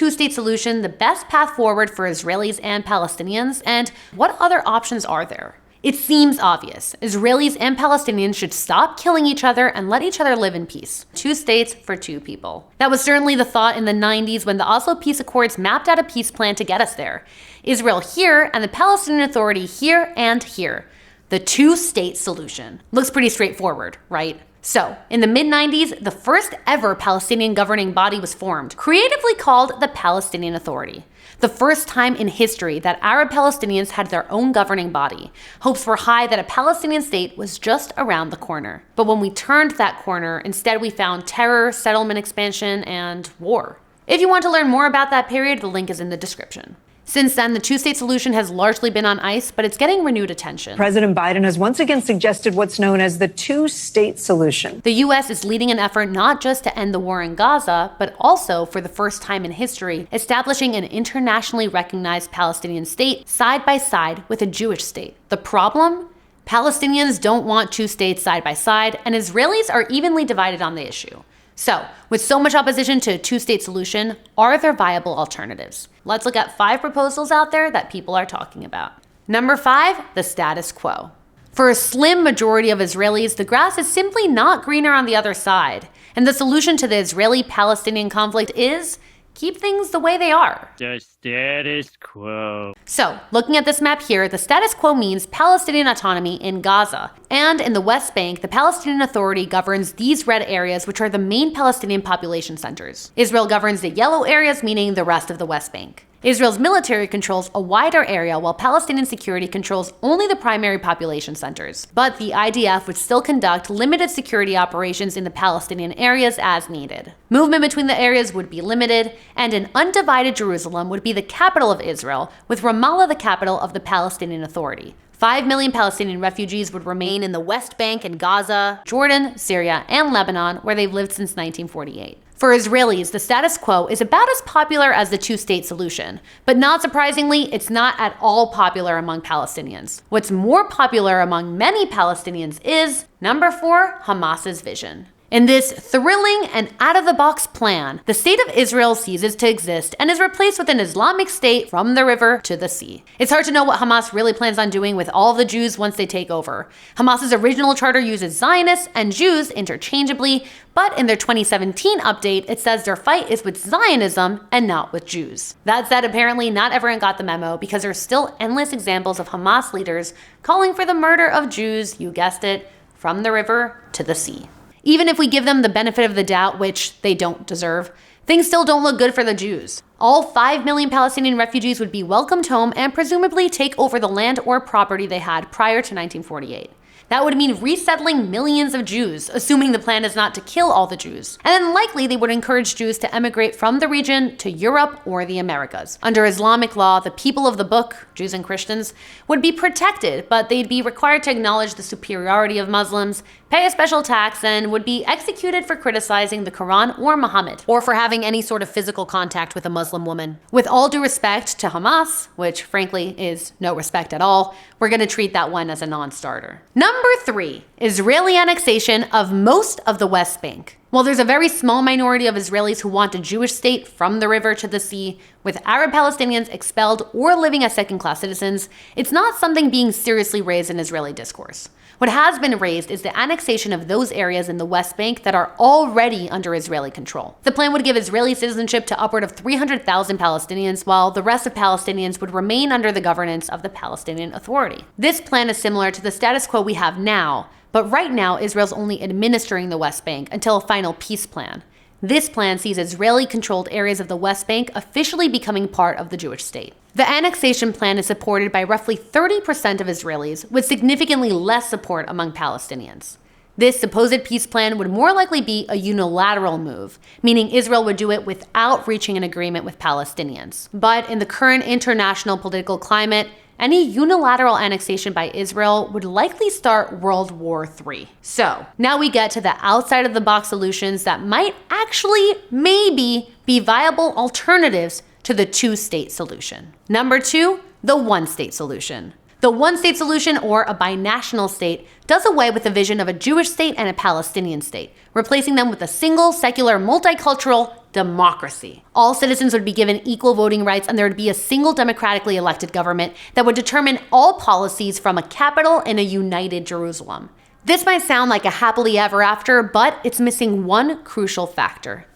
two-state solution the best path forward for Israelis and Palestinians, and what other options are there? It seems obvious. Israelis and Palestinians should stop killing each other and let each other live in peace. 2 states for 2 people. That was certainly the thought in the 90s when the Oslo Peace Accords mapped out a peace plan to get us there. Israel here and the Palestinian Authority here and here. The 2-state solution. Looks pretty straightforward, right? So, in the mid-90s, the first ever Palestinian governing body was formed, creatively called the Palestinian Authority. The first time in history that Arab Palestinians had their own governing body. Hopes were high that a Palestinian state was just around the corner. But when we turned that corner, instead we found terror, settlement expansion, and war. If you want to learn more about that period, the link is in the description. Since then, the 2-state solution has largely been on ice, but it's getting renewed attention. President Biden has once again suggested what's known as the 2-state solution. The U.S. is leading an effort not just to end the war in Gaza, but also, for the first time in history, establishing an internationally recognized Palestinian state side by side with a Jewish state. The problem? Palestinians don't want 2 states side by side, and Israelis are evenly divided on the issue. So, with so much opposition to a 2-state solution, are there viable alternatives? Let's look at 5 proposals out there that people are talking about. Number 5, the status quo. For a slim majority of Israelis, the grass is simply not greener on the other side. And the solution to the Israeli-Palestinian conflict is keep things the way they are. The status quo. So, looking at this map here, the status quo means Palestinian autonomy in Gaza. And in the West Bank, the Palestinian Authority governs these red areas, which are the main Palestinian population centers. Israel governs the yellow areas, meaning the rest of the West Bank. Israel's military controls a wider area, while Palestinian security controls only the primary population centers. But the IDF would still conduct limited security operations in the Palestinian areas as needed. Movement between the areas would be limited, and an undivided Jerusalem would be the capital of Israel, with Ramallah the capital of the Palestinian Authority. 5 million Palestinian refugees would remain in the West Bank and Gaza, Jordan, Syria, and Lebanon, where they've lived since 1948. For Israelis, the status quo is about as popular as the 2-state solution, but not surprisingly, it's not at all popular among Palestinians. What's more popular among many Palestinians is, number 4, Hamas's vision. In this thrilling and out-of-the-box plan, the state of Israel ceases to exist and is replaced with an Islamic state from the river to the sea. It's hard to know what Hamas really plans on doing with all of the Jews once they take over. Hamas's original charter uses Zionists and Jews interchangeably, but in their 2017 update, it says their fight is with Zionism and not with Jews. That said, apparently not everyone got the memo because there's still endless examples of Hamas leaders calling for the murder of Jews, you guessed it, from the river to the sea. Even if we give them the benefit of the doubt, which they don't deserve, things still don't look good for the Jews. All 5 million Palestinian refugees would be welcomed home and presumably take over the land or property they had prior to 1948. That would mean resettling millions of Jews, assuming the plan is not to kill all the Jews. And then likely they would encourage Jews to emigrate from the region to Europe or the Americas. Under Islamic law, the people of the book, Jews and Christians, would be protected, but they'd be required to acknowledge the superiority of Muslims, pay a special tax, and would be executed for criticizing the Quran or Muhammad, or for having any sort of physical contact with a Muslim woman. With all due respect to Hamas, which frankly is no respect at all, we're going to treat that one as a non-starter. Number 3, Israeli annexation of most of the West Bank. While there's a very small minority of Israelis who want a Jewish state from the river to the sea, with Arab Palestinians expelled or living as second-class citizens, it's not something being seriously raised in Israeli discourse. What has been raised is the annexation of those areas in the West Bank that are already under Israeli control. The plan would give Israeli citizenship to upward of 300,000 Palestinians, while the rest of Palestinians would remain under the governance of the Palestinian Authority. This plan is similar to the status quo we have now, but right now Israel's only administering the West Bank until a final peace plan. This plan sees Israeli-controlled areas of the West Bank officially becoming part of the Jewish state. The annexation plan is supported by roughly 30% of Israelis, with significantly less support among Palestinians. This supposed peace plan would more likely be a unilateral move, meaning Israel would do it without reaching an agreement with Palestinians. But in the current international political climate, any unilateral annexation by Israel would likely start World War III. So, now we get to the outside-of-the-box solutions that might actually, maybe, be viable alternatives to the 2-state solution. Number 2, the 1-state solution. The one-state solution, or a binational state, does away with the vision of a Jewish state and a Palestinian state, replacing them with a single, secular, multicultural democracy. All citizens would be given equal voting rights, and there would be a single democratically elected government that would determine all policies from a capital in a united Jerusalem. This might sound like a happily ever after, but it's missing one crucial factor.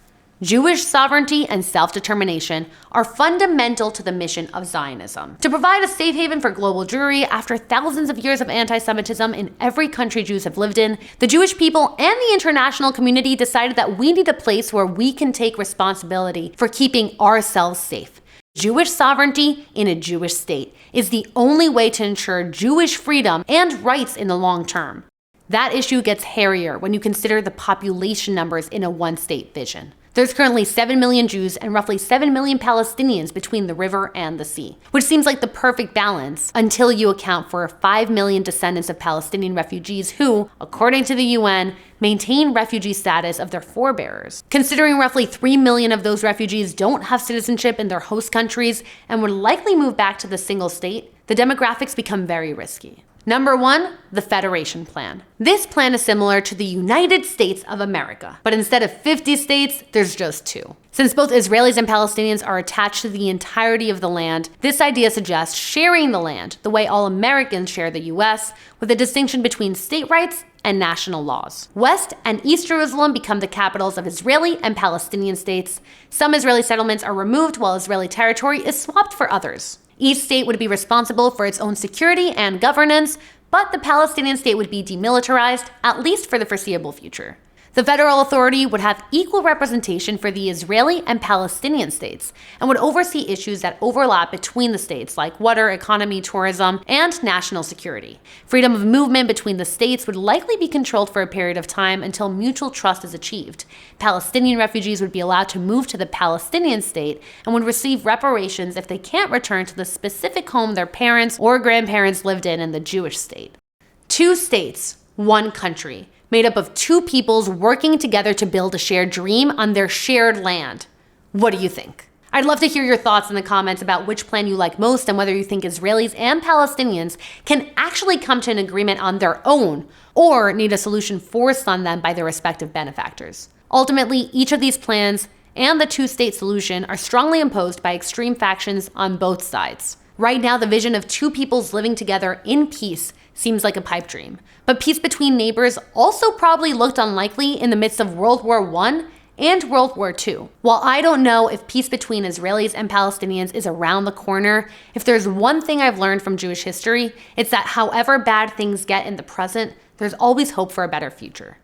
Jewish sovereignty and self-determination are fundamental to the mission of Zionism. To provide a safe haven for global Jewry after thousands of years of anti-Semitism in every country Jews have lived in, the Jewish people and the international community decided that we need a place where we can take responsibility for keeping ourselves safe. Jewish sovereignty in a Jewish state is the only way to ensure Jewish freedom and rights in the long term. That issue gets hairier when you consider the population numbers in a one-state vision. There's currently 7 million Jews and roughly 7 million Palestinians between the river and the sea, which seems like the perfect balance until you account for 5 million descendants of Palestinian refugees who, according to the UN, maintain refugee status of their forebears. Considering roughly 3 million of those refugees don't have citizenship in their host countries and would likely move back to the single state, the demographics become very risky. Number 1, the Federation Plan. This plan is similar to the United States of America, but instead of 50 states, there's just 2. Since both Israelis and Palestinians are attached to the entirety of the land, this idea suggests sharing the land the way all Americans share the US, with a distinction between state rights and national laws. West and East Jerusalem become the capitals of Israeli and Palestinian states. Some Israeli settlements are removed while Israeli territory is swapped for others. Each state would be responsible for its own security and governance, but the Palestinian state would be demilitarized, at least for the foreseeable future. The federal authority would have equal representation for the Israeli and Palestinian states, and would oversee issues that overlap between the states, like water, economy, tourism, and national security. Freedom of movement between the states would likely be controlled for a period of time until mutual trust is achieved. Palestinian refugees would be allowed to move to the Palestinian state and would receive reparations if they can't return to the specific home their parents or grandparents lived in the Jewish state. 2 states, 1 country, made up of 2 peoples working together to build a shared dream on their shared land. What do you think? I'd love to hear your thoughts in the comments about which plan you like most and whether you think Israelis and Palestinians can actually come to an agreement on their own or need a solution forced on them by their respective benefactors. Ultimately, each of these plans and the 2-state solution are strongly imposed by extreme factions on both sides. Right now, the vision of 2 peoples living together in peace seems like a pipe dream. But peace between neighbors also probably looked unlikely in the midst of World War I and World War II. While I don't know if peace between Israelis and Palestinians is around the corner, if there's one thing I've learned from Jewish history, it's that however bad things get in the present, there's always hope for a better future.